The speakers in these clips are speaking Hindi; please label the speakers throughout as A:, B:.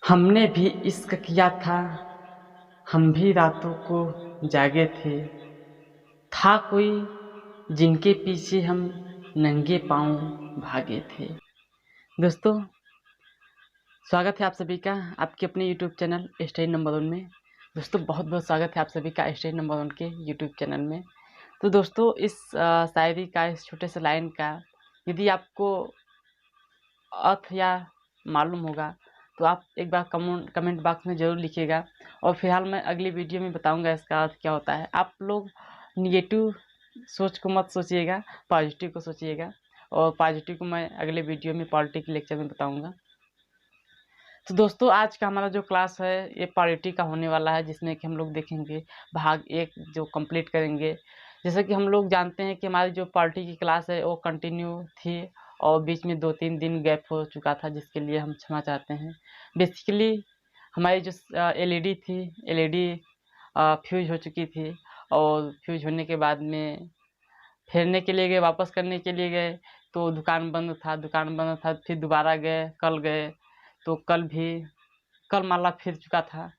A: हमने भी इश्क किया था, हम भी रातों को जागे थे। था कोई जिनके पीछे हम नंगे पाँव भागे थे। दोस्तों, स्वागत है आप सभी का आपके अपने यूट्यूब चैनल स्टडी नंबर 1 में। दोस्तों, बहुत बहुत स्वागत है आप सभी का स्टडी नंबर 1 के यूट्यूब चैनल में। तो दोस्तों, इस शायरी का, इस छोटे से लाइन का यदि आपको अर्थ या मालूम होगा तो आप एक बार कमेंट बॉक्स में ज़रूर लिखिएगा। और फिलहाल मैं अगली वीडियो में बताऊंगा इसका अर्थ क्या होता है। आप लोग निगेटिव सोच को मत सोचिएगा, पॉजिटिव को सोचिएगा। और पॉजिटिव को मैं अगले वीडियो में पॉलिटी के लेक्चर में बताऊंगा। तो दोस्तों, आज का हमारा जो क्लास है ये पॉलिटी का होने वाला है, जिसमें कि हम लोग देखेंगे भाग 1 जो कंप्लीट करेंगे। जैसे कि हम लोग जानते हैं कि हमारी जो पॉलिटी की क्लास है वो कंटिन्यू थी और बीच में 2-3 दिन गैप हो चुका था, जिसके लिए हम क्षमा चाहते हैं। बेसिकली हमारी जो एलईडी थी, एलईडी फ्यूज हो चुकी थी और फ्यूज होने के बाद में फेरने के लिए गए, वापस करने के लिए गए तो दुकान बंद था। फिर दोबारा गए तो कल माला फिर चुका था।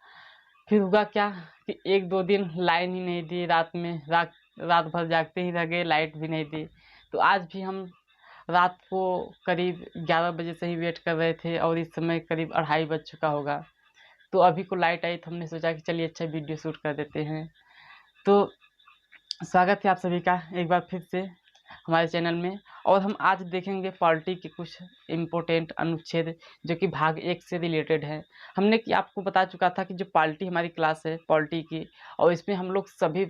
A: फिर हुआ क्या कि 1-2 दिन लाइन ही नहीं दी, रात भर जागते ही रह गए, लाइट भी नहीं दी। तो आज भी हम रात को करीब 11 बजे से ही वेट कर रहे थे और इस समय करीब 2:30 बज चुका होगा। तो अभी को लाइट आई तो हमने सोचा कि चलिए अच्छा वीडियो शूट कर देते हैं। तो स्वागत है आप सभी का एक बार फिर से हमारे चैनल में। और हम आज देखेंगे पॉलिटी के कुछ इम्पोर्टेंट अनुच्छेद जो कि भाग 1 से रिलेटेड है। हमने कि आपको बता चुका था कि जो पॉलिटी हमारी क्लास है पॉलिटी की, और इसमें हम लोग सभी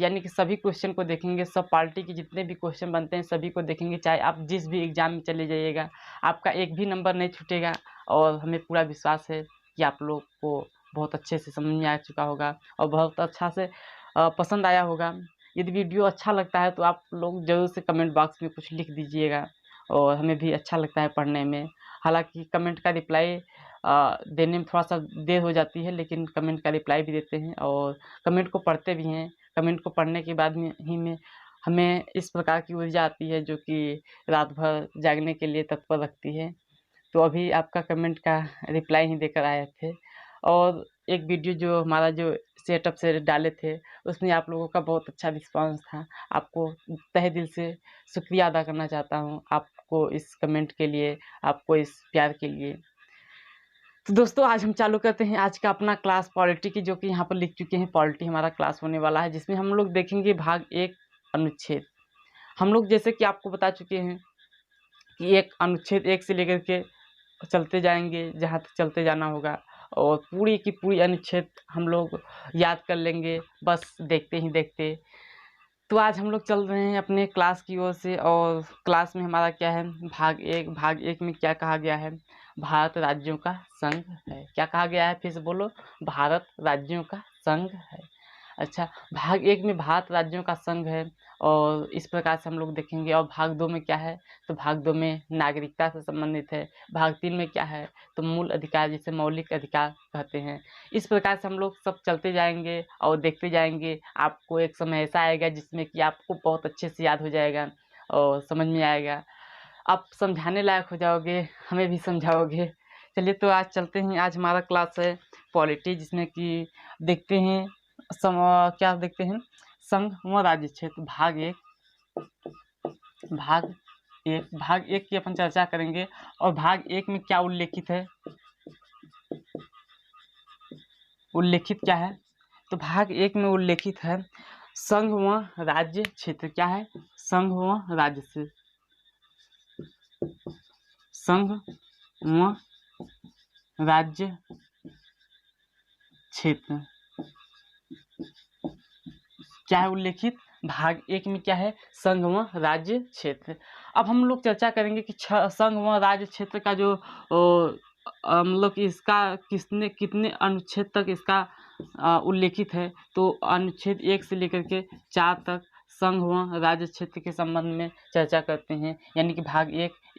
A: यानी कि सभी क्वेश्चन को देखेंगे। सब पॉलिटी के जितने भी क्वेश्चन बनते हैं सभी को देखेंगे, चाहे आप जिस भी एग्ज़ाम में चले जाइएगा, आपका एक भी नंबर नहीं छूटेगा। और हमें पूरा विश्वास है कि आप लोग को बहुत अच्छे से समझ में आ चुका होगा और बहुत अच्छा से पसंद आया होगा। यदि वीडियो अच्छा लगता है तो आप लोग ज़रूर से कमेंट बॉक्स में कुछ लिख दीजिएगा और हमें भी अच्छा लगता है पढ़ने में। हालांकि कमेंट का रिप्लाई देने में थोड़ा सा देर हो जाती है, लेकिन कमेंट का रिप्लाई भी देते हैं और कमेंट को पढ़ते भी हैं। कमेंट को पढ़ने के बाद में हमें इस प्रकार की ऊर्जा आती है जो कि रात भर जागने के लिए तत्पर रखती है। तो अभी आपका कमेंट का रिप्लाई ही देकर आए थे। और एक वीडियो जो हमारा जो सेटअप से डाले थे उसमें आप लोगों का बहुत अच्छा रिस्पांस था। आपको तहे दिल से शुक्रिया अदा करना चाहता हूँ, आपको इस कमेंट के लिए, आपको इस प्यार के लिए। तो दोस्तों, आज हम चालू करते हैं आज का अपना क्लास पॉलिटी की, जो कि यहाँ पर लिख चुके हैं। पॉलिटी हमारा क्लास होने वाला है जिसमें हम लोग देखेंगे भाग 1 अनुच्छेद। हम लोग जैसे कि आपको बता चुके हैं कि एक अनुच्छेद 1 से लेकर के चलते जाएंगे जहाँ तक चलते जाना होगा और पूरी की पूरी अनुच्छेद हम लोग याद कर लेंगे बस देखते ही देखते। तो आज हम लोग चल रहे हैं अपने क्लास की ओर से और क्लास में हमारा क्या है, भाग 1 में क्या कहा गया है, भारत राज्यों का संघ है। क्या कहा गया है, फिर से बोलो, भारत राज्यों का संघ है। अच्छा, भाग 1 में भारत राज्यों का संघ है और इस प्रकार से हम लोग देखेंगे। और भाग 2 में क्या है, तो भाग 2 में नागरिकता से संबंधित है। भाग 3 में क्या है, तो मूल अधिकार, जिसे मौलिक अधिकार कहते हैं। इस प्रकार से हम लोग सब चलते जाएंगे और देखते जाएंगे। आपको एक समय ऐसा आएगा जिसमें कि आपको बहुत अच्छे से याद हो जाएगा और समझ में आएगा। आप समझाने लायक हो जाओगे, हमें भी समझाओगे। चलिए, तो आज चलते हैं। आज हमारा क्लास है पॉलिटी, जिसमें कि देखते हैं क्या देखते हैं, संघ व राज्य क्षेत्र भाग 1। भाग एक की अपन चर्चा करेंगे। और भाग 1 में क्या उल्लेखित है, उल्लेखित क्या है, तो भाग 1 में उल्लेखित है संघ व राज्य क्षेत्र। क्या है, संघ व राज्य से, संघ व राज्य क्षेत्र क्या है उल्लेखित। भाग 1 में क्या है, संघ व राज्य क्षेत्र। अब हम लोग चर्चा करेंगे कि संघ व राज्य क्षेत्र का जो मतलब कि इसका कितने अनुच्छेद तक इसका उल्लेखित है। तो अनुच्छेद 1 से लेकर के 4 तक संघ व राज्य क्षेत्र के संबंध में चर्चा करते हैं। यानी कि भाग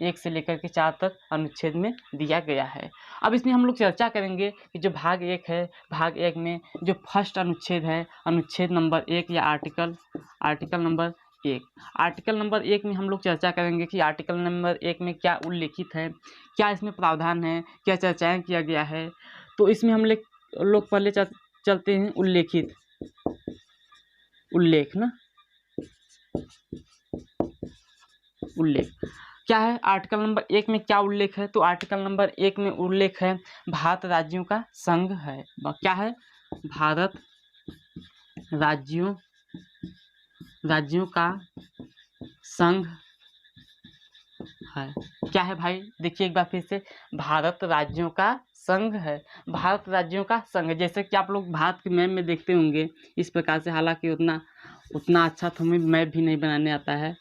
A: 1 से लेकर के 4 तक अनुच्छेद में दिया गया है। अब इसमें हम लोग चर्चा करेंगे कि जो भाग 1 है, भाग 1 में जो फर्स्ट अनुच्छेद है, अनुच्छेद नंबर 1 या आर्टिकल नंबर 1। आर्टिकल नंबर 1 में हम लोग चर्चा करेंगे कि आर्टिकल नंबर 1 में क्या उल्लेखित है, क्या इसमें प्रावधान है, क्या चर्चाएं किया गया है। तो इसमें हम लोग पहले चलते हैं उल्लेखित, उल्लेख ना, उल्लेख क्या है। आर्टिकल नंबर 1 में क्या उल्लेख है, तो आर्टिकल नंबर 1 में उल्लेख है भारत राज्यों का संघ है। क्या है, भारत राज्यों का संघ है। क्या है भाई, देखिए एक बार फिर से, भारत राज्यों का संघ है, भारत राज्यों का संघ। जैसे कि आप लोग भारत के मैप में देखते होंगे इस प्रकार से, हालांकि उतना अच्छा तो हमें मैप भी नहीं बनाने आता है।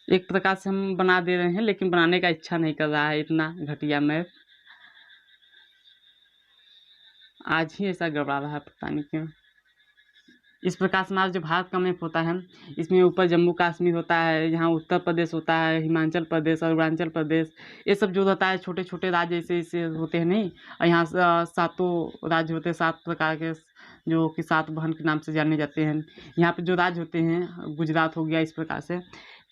A: एक प्रकार से हम बना दे रहे हैं, लेकिन बनाने का इच्छा नहीं कर रहा है इतना घटिया मैप। आज ही ऐसा गड़बड़ा रहा है, पता नहीं क्यों। इस प्रकार से हमारा जो भारत का मैप होता है, इसमें ऊपर जम्मू कश्मीर होता है, यहाँ उत्तर प्रदेश होता है, हिमाचल प्रदेश, अरुणाचल प्रदेश, ये सब जो होता है छोटे छोटे राज्य ऐसे ऐसे होते हैं नहीं। और यहाँ सातों राज्य होते हैं, 7 प्रकार के, जो कि 7 बहन के नाम से जाने जाते हैं। यहाँ पे जो राज्य होते हैं, गुजरात हो गया, इस प्रकार से।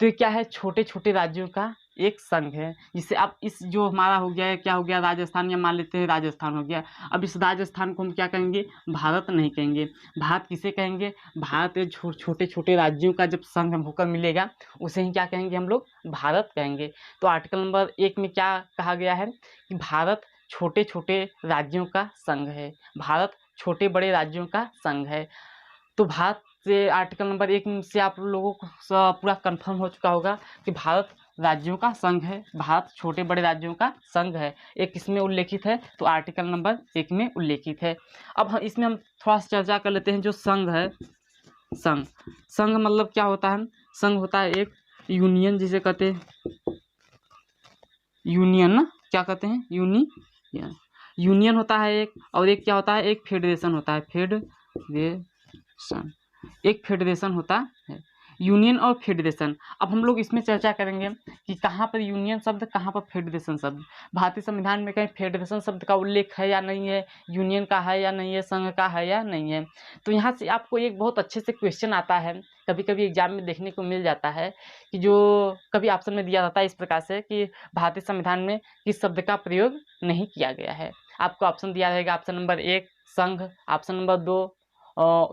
A: तो ये क्या है, छोटे छोटे राज्यों का एक संघ है। जिससे आप इस जो हमारा हो गया है, क्या हो गया, राजस्थान, या मान लेते हैं राजस्थान हो गया। अब इस राजस्थान को हम क्या कहेंगे, भारत नहीं कहेंगे। भारत किसे कहेंगे, भारत छोटे छोटे राज्यों का जब संघ होकर मिलेगा, उसे ही क्या कहेंगे, हम लोग भारत कहेंगे। तो आर्टिकल नंबर 1 में क्या कहा गया है कि भारत छोटे छोटे राज्यों का संघ है, भारत छोटे बड़े राज्यों का संघ है। तो भारत से आर्टिकल नंबर 1 से आप लोगों को पूरा कंफर्म हो चुका होगा कि भारत राज्यों का संघ है, भारत छोटे बड़े राज्यों का संघ है। एक इसमें उल्लेखित है, तो आर्टिकल नंबर 1 में उल्लेखित है। अब इसमें हम थोड़ा सा चर्चा कर लेते हैं। जो संघ है, संघ मतलब क्या होता है, संघ होता है एक यूनियन, जिसे कहते हैं यूनियन ना, क्या कहते हैं, यूनियन होता है एक। और एक क्या होता है, एक फेडरेशन होता है, एक फेडरेशन होता है, यूनियन और फेडरेशन। अब हम लोग इसमें चर्चा करेंगे कि कहाँ पर यूनियन शब्द, कहाँ पर फेडरेशन शब्द। भारतीय संविधान में कहीं फेडरेशन शब्द का उल्लेख है या नहीं है, यूनियन का है या नहीं है, संघ का है या नहीं है। तो यहाँ से आपको एक बहुत अच्छे से क्वेश्चन आता है, कभी कभी एग्जाम में देखने को मिल जाता है, कि जो कभी ऑप्शन में दिया जाता है इस प्रकार से कि भारतीय संविधान में किस शब्द का प्रयोग नहीं किया गया है। आपको ऑप्शन दिया रहेगा, ऑप्शन नंबर 1 संघ, option number 2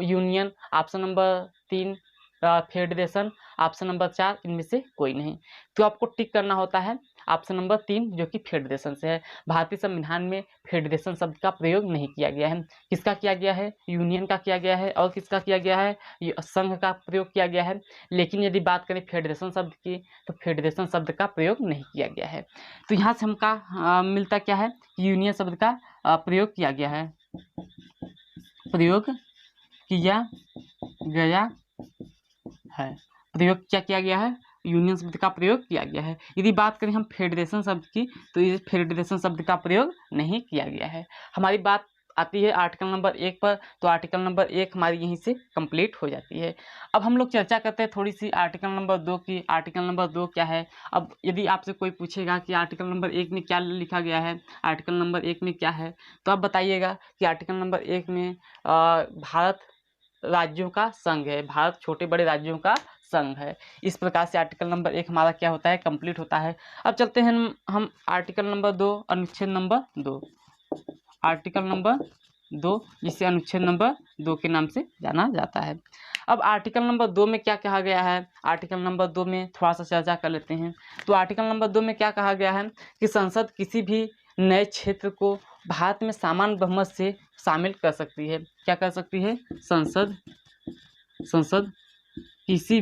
A: union, option number 3 federation, option number 4 इनमें से कोई नहीं। तो आपको टिक करना होता है ऑप्शन नंबर 3 जो कि फेडरेशन से है। भारतीय संविधान में फेडरेशन शब्द का प्रयोग नहीं किया गया है। किसका किया गया है, यूनियन का किया गया है, और किसका किया गया है, संघ का प्रयोग किया गया है। लेकिन यदि बात करें फेडरेशन शब्द की, तो फेडरेशन शब्द का प्रयोग नहीं किया गया है। तो यहाँ से हमका मिलता क्या है, यूनियन शब्द का प्रयोग किया गया है, प्रयोग किया गया है, प्रयोग क्या किया गया है, यूनियन शब्द का प्रयोग किया गया है। यदि बात करें हम फेडरेशन शब्द की, तो ये फेडरेशन शब्द का प्रयोग नहीं किया गया है। हमारी बात आती है आर्टिकल नंबर 1 पर, तो आर्टिकल नंबर 1 हमारी यहीं से कंप्लीट हो जाती है। अब हम लोग चर्चा करते हैं थोड़ी सी आर्टिकल नंबर 2 की। आर्टिकल नंबर 2 क्या है। अब यदि आपसे कोई पूछेगा कि आर्टिकल नंबर 1 में क्या लिखा गया है, आर्टिकल नंबर 1 में क्या है, तो आप बताइएगा कि आर्टिकल नंबर 1 में भारत राज्यों का संघ है, भारत छोटे बड़े राज्यों का संघ है। इस प्रकार से आर्टिकल नंबर 1 हमारा क्या होता है, कंप्लीट होता है। अब चलते हैं हम आर्टिकल नंबर 2, अनुच्छेद नंबर 2, आर्टिकल नंबर 2 जिसे अनुच्छेद नंबर 2 के नाम से जाना जाता है। अब आर्टिकल नंबर 2 में क्या कहा गया है, आर्टिकल नंबर 2 में थोड़ा सा चर्चा कर लेते हैं। तो आर्टिकल नंबर 2 में क्या कहा गया है कि संसद किसी भी नए क्षेत्र को भारत में सामान्य बहुमत से शामिल कर सकती है। क्या कर सकती है, संसद किसी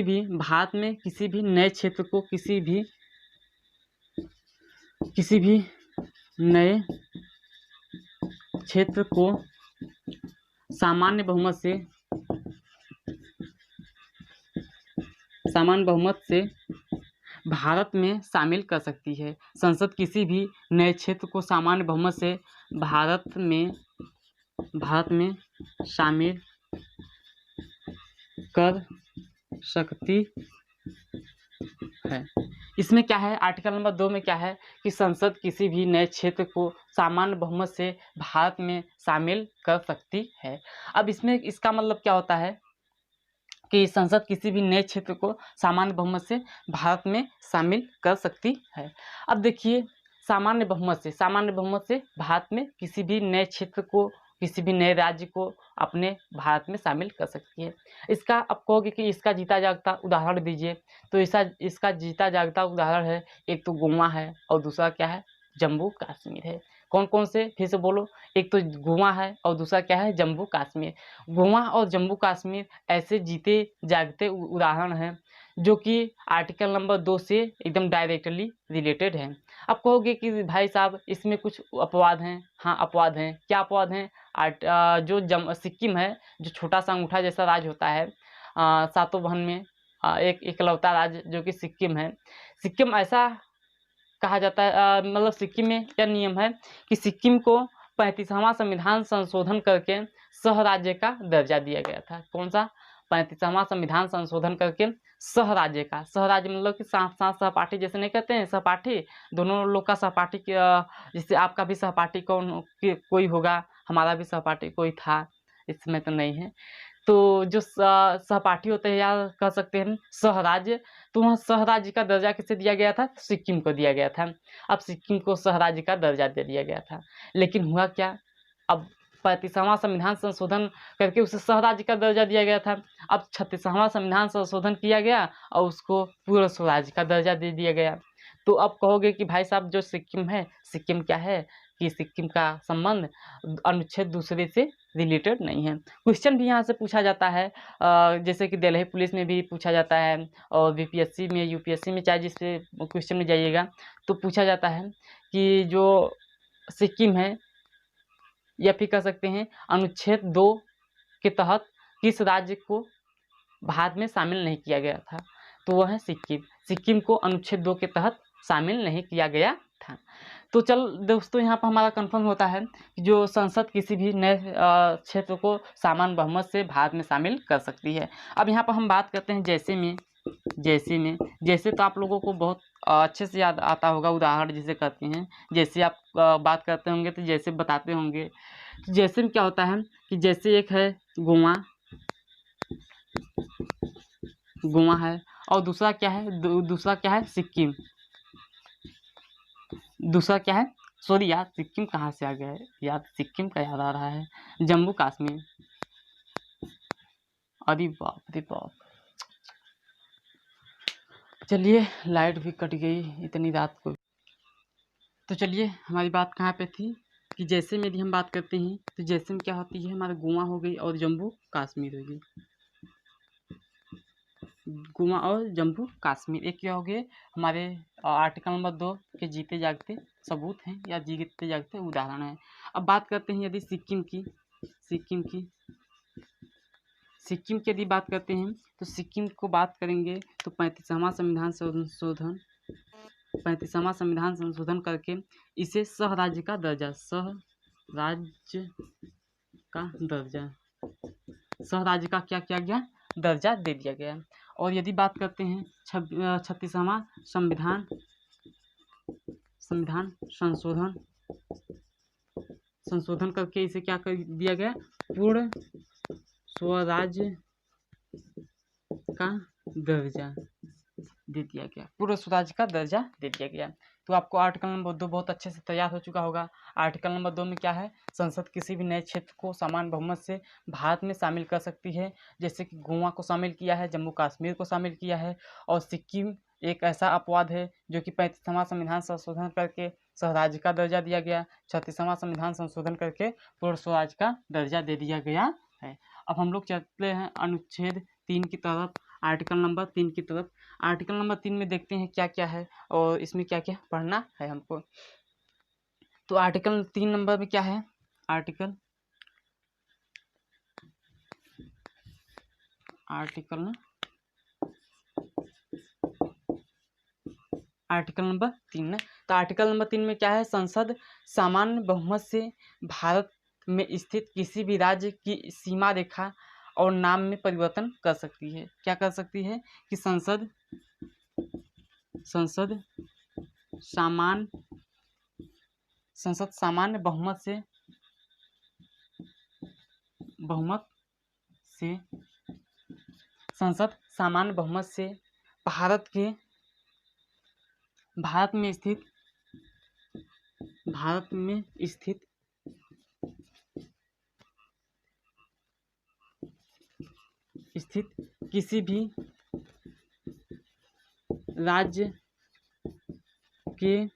A: भी भारत में किसी भी नए क्षेत्र को, किसी भी नए क्षेत्र को सामान्य बहुमत से भारत में शामिल कर सकती है। संसद किसी भी नए क्षेत्र को सामान्य बहुमत से भारत में शामिल कर सकती है। इसमें क्या है, आर्टिकल नंबर 2 में क्या है कि संसद किसी भी नए क्षेत्र को सामान्य बहुमत से भारत में शामिल कर सकती है। अब इसमें इसका मतलब क्या होता है कि संसद किसी भी नए क्षेत्र को सामान्य बहुमत से भारत में शामिल कर सकती है। अब देखिए, सामान्य बहुमत से भारत में किसी भी नए क्षेत्र को, किसी भी नए राज्य को अपने भारत में शामिल कर सकती है। इसका आप कहोगे कि इसका जीता जागता उदाहरण दीजिए, तो इसका जीता जागता उदाहरण है, एक तो गोवा है और दूसरा क्या है, जम्मू कश्मीर है। कौन कौन से, फिर से बोलो, एक तो गोवा है और दूसरा क्या है, जम्मू कश्मीर। गोवा और जम्मू कश्मीर ऐसे जीते जागते उदाहरण हैं जो कि आर्टिकल नंबर 2 से एकदम डायरेक्टली रिलेटेड हैं। अब कहोगे कि भाई साहब इसमें कुछ अपवाद हैं। हाँ, अपवाद हैं। क्या अपवाद हैं? जो सिक्किम है, जो छोटा सा अंगूठा जैसा राज्य होता है, सातों बहन में एक इकलौता राज्य जो कि सिक्किम है। सिक्किम ऐसा कहा जाता है, मतलब सिक्किम में यह नियम है कि सिक्किम को 35वां संविधान संशोधन करके सह राज्य का दर्जा दिया गया था। कौन सा? 35वां संविधान संशोधन करके सह राज्य का। सह राज्य मतलब कि साथ साथ सहपाठी, जैसे नहीं कहते हैं सहपाठी, दोनों लोग का सहपाठी, जैसे आपका भी सहपाठी कोई होगा, हमारा भी सहपाठी कोई था, इसमें तो नहीं है। तो जो सहपाठी होते हैं, या कह सकते हैं सहराज्य, तो वहाँ सहराज्य का दर्जा किसे दिया गया था? सिक्किम को दिया गया था। अब सिक्किम को सहराज्य का दर्जा दे दिया गया था, लेकिन हुआ क्या, अब 35वां संविधान संशोधन करके उसे सहराज्य का दर्जा दिया गया था। अब 36वां संविधान संशोधन किया गया और उसको पूर्ण स्वराज्य का दर्जा दे दिया गया। तो अब कहोगे कि भाई साहब जो सिक्किम है, सिक्किम क्या है कि सिक्किम का संबंध अनुच्छेद दूसरे से रिलेटेड नहीं है। क्वेश्चन भी यहाँ से पूछा जाता है, जैसे कि दिल्ली पुलिस में भी पूछा जाता है, और बीपीएससी में, यूपीएससी में, चाहे जिससे क्वेश्चन में जाइएगा तो पूछा जाता है कि जो सिक्किम है, या फिर कह सकते हैं अनुच्छेद 2 के तहत किस राज्य को भारत में शामिल नहीं किया गया था, तो वह है सिक्किम। सिक्किम को अनुच्छेद 2 के तहत शामिल नहीं किया गया था। तो चल दोस्तों, यहाँ पर हमारा कंफर्म होता है कि जो संसद किसी भी नए क्षेत्र को सामान्य बहुमत से भारत में शामिल कर सकती है। अब यहाँ पर हम बात करते हैं जैसे तो आप लोगों को बहुत अच्छे से याद आता होगा, उदाहरण जिसे कहते हैं। जैसे आप बात करते होंगे तो जैसे बताते होंगे। तो जैसे में क्या होता है कि जैसे एक है गोवा है, और दूसरा क्या है, सिक्किम। दूसरा क्या है, सॉरी यार, सिक्किम कहाँ से आ गया है यार, सिक्किम का याद आ रहा है, जम्मू कश्मीर। अरे बाप रे बाप, चलिए लाइट भी कट गई इतनी रात को। तो चलिए, हमारी बात कहाँ पे थी कि जैसे में यदि हम बात करते हैं तो जैसे में क्या होती है, हमारा गोवा हो गई और जम्मू कश्मीर हो गई। गोवा और जम्मू कश्मीर एक क्या हो गए, हमारे आर्टिकल नंबर 2 के जीते जागते सबूत हैं, या जीते जागते उदाहरण हैं। अब बात करते हैं यदि सिक्किम की यदि बात करते हैं तो सिक्किम को बात करेंगे तो 35वां संविधान संशोधन करके इसे सह राज्य का दर्जा क्या किया गया, दर्जा दे दिया गया। और यदि बात करते हैं 36वां संविधान संशोधन करके इसे क्या कर दिया गया, पूर्ण स्वराज्य का दर्जा दे दिया गया, पूर्ण स्वराज्य का दर्जा दे दिया गया। तो आपको आर्टिकल नंबर 2 बहुत अच्छे से तैयार हो चुका होगा। आर्टिकल नंबर 2 में क्या है, संसद किसी भी नए क्षेत्र को सामान्य बहुमत से भारत में शामिल कर सकती है, जैसे कि गोवा को शामिल किया है, जम्मू कश्मीर को शामिल किया है, और सिक्किम एक ऐसा अपवाद है जो कि 35वां संविधान संशोधन करके स्वराज्य का दर्जा दिया गया, 36वां संविधान संशोधन करके पूर्ण स्वराज्य का दर्जा दे दिया गया है। अब हम लोग चलते हैं अनुच्छेद 3 की तरफ, आर्टिकल नंबर 3 की तरफ। आर्टिकल नंबर 3 में देखते हैं क्या क्या है और इसमें क्या क्या पढ़ना है हमको। तो आर्टिकल 3 नंबर में क्या है, आर्टिकल नंबर 3 है। तो आर्टिकल नंबर 3 में क्या है, संसद सामान्य बहुमत से भारत में स्थित किसी भी राज्य की सीमा रेखा और नाम में परिवर्तन कर सकती है। क्या कर सकती है कि संसद संसद सामान्य बहुमत से संसद सामान्य बहुमत से भारत में स्थित किसी भी राज्य के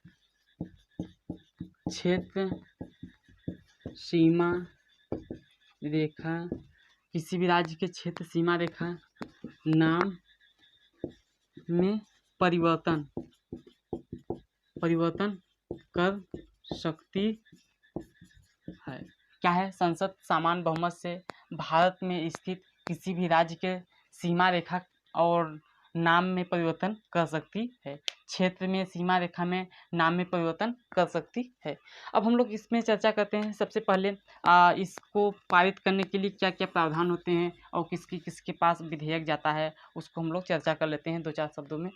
A: क्षेत्र सीमा रेखा नाम में परिवर्तन कर सकती है। क्या है? संसद सामान्य बहुमत से भारत में स्थित किसी भी राज्य के सीमा रेखा और नाम में परिवर्तन कर सकती है। क्षेत्र में सीमा रेखा में नाम में परिवर्तन कर सकती है। अब हम लोग इसमें चर्चा करते हैं। सबसे पहले इसको पारित करने के लिए क्या क्या प्रावधान होते हैं और किसके पास विधेयक जाता है, उसको हम लोग चर्चा कर लेते हैं 2-4 शब्दों में।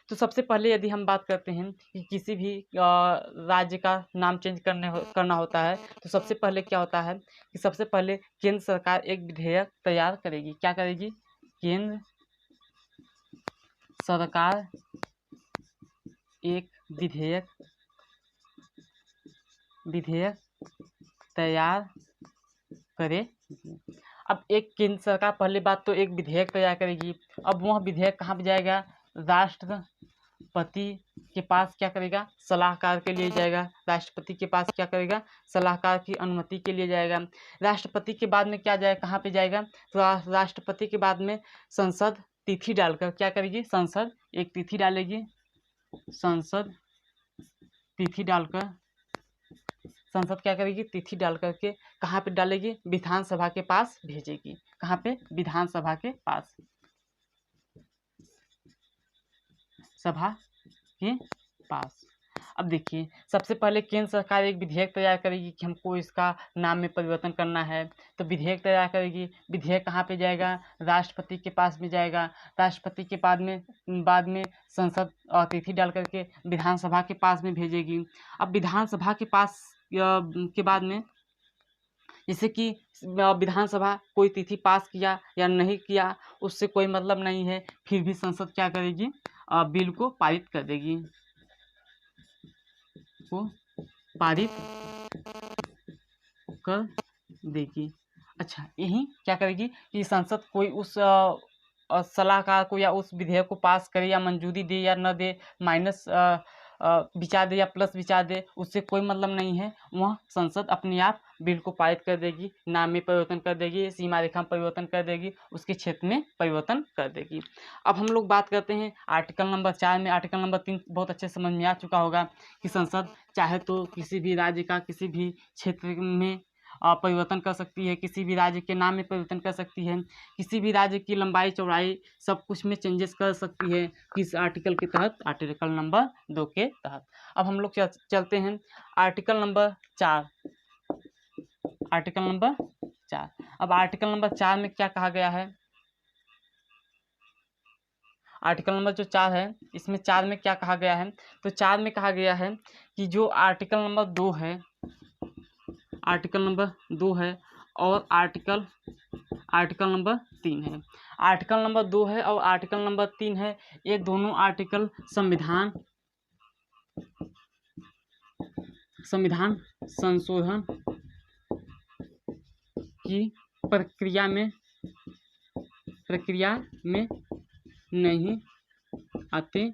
A: तो सबसे पहले यदि हम बात करते हैं कि किसी भी राज्य का नाम चेंज करना होता है, तो सबसे पहले क्या होता है कि सबसे पहले केंद्र सरकार एक विधेयक तैयार करेगी। क्या करेगी? केंद्र सरकार एक विधेयक तैयार करेगी। अब एक केंद्र सरकार पहली बात तो एक विधेयक तैयार करेगी। अब वह विधेयक कहाँ पे जाएगा? राष्ट्रपति के पास क्या करेगा? सलाहकार के लिए जाएगा। राष्ट्रपति के पास क्या करेगा? सलाहकार की अनुमति के लिए जाएगा। राष्ट्रपति के बाद में क्या जाएगा? कहाँ पे जाएगा? तो राष्ट्रपति के बाद में संसद तिथि डालकर क्या करेगी? संसद एक तिथि डालेगी। संसद क्या करेगी? तिथि डाल करके कहाँ पे डालेगी? विधानसभा के पास भेजेगी। कहाँ पे? विधानसभा के पास, अब देखिए, सबसे पहले केंद्र सरकार एक विधेयक तैयार करेगी कि हमको इसका नाम में परिवर्तन करना है, तो विधेयक तैयार करेगी। विधेयक कहाँ पे जाएगा? राष्ट्रपति के पास में जाएगा। राष्ट्रपति के बाद में संसद तिथि डाल करके विधानसभा के पास में भेजेगी। अब विधानसभा के पास के बाद में जैसे कि विधानसभा कोई तिथि पास किया या नहीं किया उससे कोई मतलब नहीं है, फिर भी संसद क्या करेगी? बिल को पारित कर देगी। अच्छा, यही क्या करेगी कि संसद कोई उस सलाहकार को या उस विधेयक को पास करे या मंजूरी दे या न दे, माइनस विचार दे या प्लस विचार दे, उससे कोई मतलब नहीं है। वह संसद अपने आप बिल को पारित कर देगी, नाम में परिवर्तन कर देगी, सीमा रेखा में परिवर्तन कर देगी, उसके क्षेत्र में परिवर्तन कर देगी। अब हम लोग बात करते हैं आर्टिकल नंबर 4 में। आर्टिकल नंबर 3 बहुत अच्छे समझ में आ चुका होगा कि संसद चाहे तो किसी भी राज्य का किसी भी क्षेत्र में परिवर्तन कर सकती है, किसी भी राज्य के नाम में परिवर्तन कर सकती है, किसी भी राज्य की लंबाई चौड़ाई सब कुछ में चेंजेस कर सकती है। किस आर्टिकल के तहत? आर्टिकल नंबर 2 के तहत। अब हम लोग चलते हैं आर्टिकल नंबर 4। अब आर्टिकल नंबर 4 में क्या कहा गया है? आर्टिकल नंबर जो 4 है, इसमें 4 में क्या कहा गया है? तो 4 में कहा गया है कि जो आर्टिकल नंबर 2 है और आर्टिकल नंबर 3 है। आर्टिकल नंबर 2 है और आर्टिकल नंबर 3 है, ये दोनों आर्टिकल संविधान संशोधन की प्रक्रिया में नहीं आते हैं।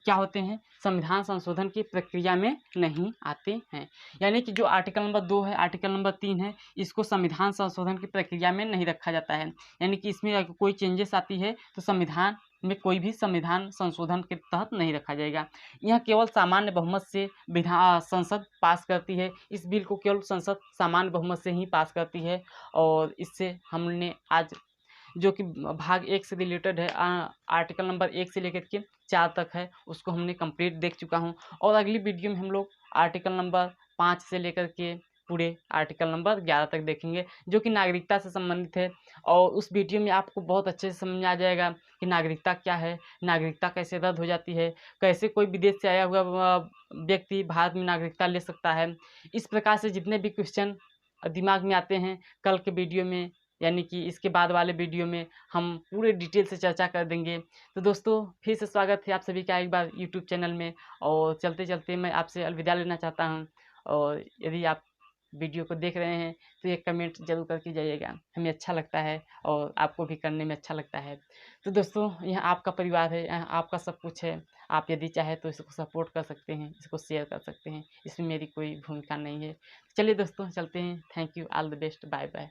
A: क्या होते हैं? संविधान संशोधन की प्रक्रिया में नहीं आते हैं। यानी कि जो आर्टिकल नंबर 2 है, आर्टिकल नंबर 3 है, इसको संविधान संशोधन की प्रक्रिया में नहीं रखा जाता है। यानी कि इसमें अगर कोई चेंजेस आती है तो संविधान में कोई भी संविधान संशोधन के तहत नहीं रखा जाएगा। यह केवल सामान्य बहुमत से संसद पास करती है। इस बिल को केवल संसद सामान्य बहुमत से ही पास करती है। और इससे हमने आज जो कि भाग 1 से रिलेटेड है, आर्टिकल नंबर 1 से लेकर के 4 तक है, उसको हमने कंप्लीट देख चुका हूँ। और अगली वीडियो में हम लोग आर्टिकल नंबर 5 से लेकर के पूरे आर्टिकल नंबर 11 तक देखेंगे, जो कि नागरिकता से संबंधित है। और उस वीडियो में आपको बहुत अच्छे से समझ में आ जाएगा कि नागरिकता क्या है, नागरिकता कैसे रद्द हो जाती है, कैसे कोई विदेश से आया हुआ व्यक्ति भारत में नागरिकता ले सकता है। इस प्रकार से जितने भी क्वेश्चन दिमाग में आते हैं, कल के वीडियो में यानी कि इसके बाद वाले वीडियो में हम पूरे डिटेल से चर्चा कर देंगे। तो दोस्तों, फिर से स्वागत है आप सभी का एक बार यूट्यूब चैनल में। और चलते चलते मैं आपसे अलविदा लेना चाहता हूँ। और यदि आप वीडियो को देख रहे हैं तो एक कमेंट जरूर करके जाइएगा, हमें अच्छा लगता है और आपको भी करने में अच्छा लगता है। तो दोस्तों, यह आपका परिवार है, यहाँ आपका सब कुछ है। आप यदि चाहे तो इसको सपोर्ट कर सकते हैं, इसको शेयर कर सकते हैं, इसमें मेरी कोई भूमिका नहीं है। चलिए दोस्तों, चलते हैं। Thank you, all the best, bye bye.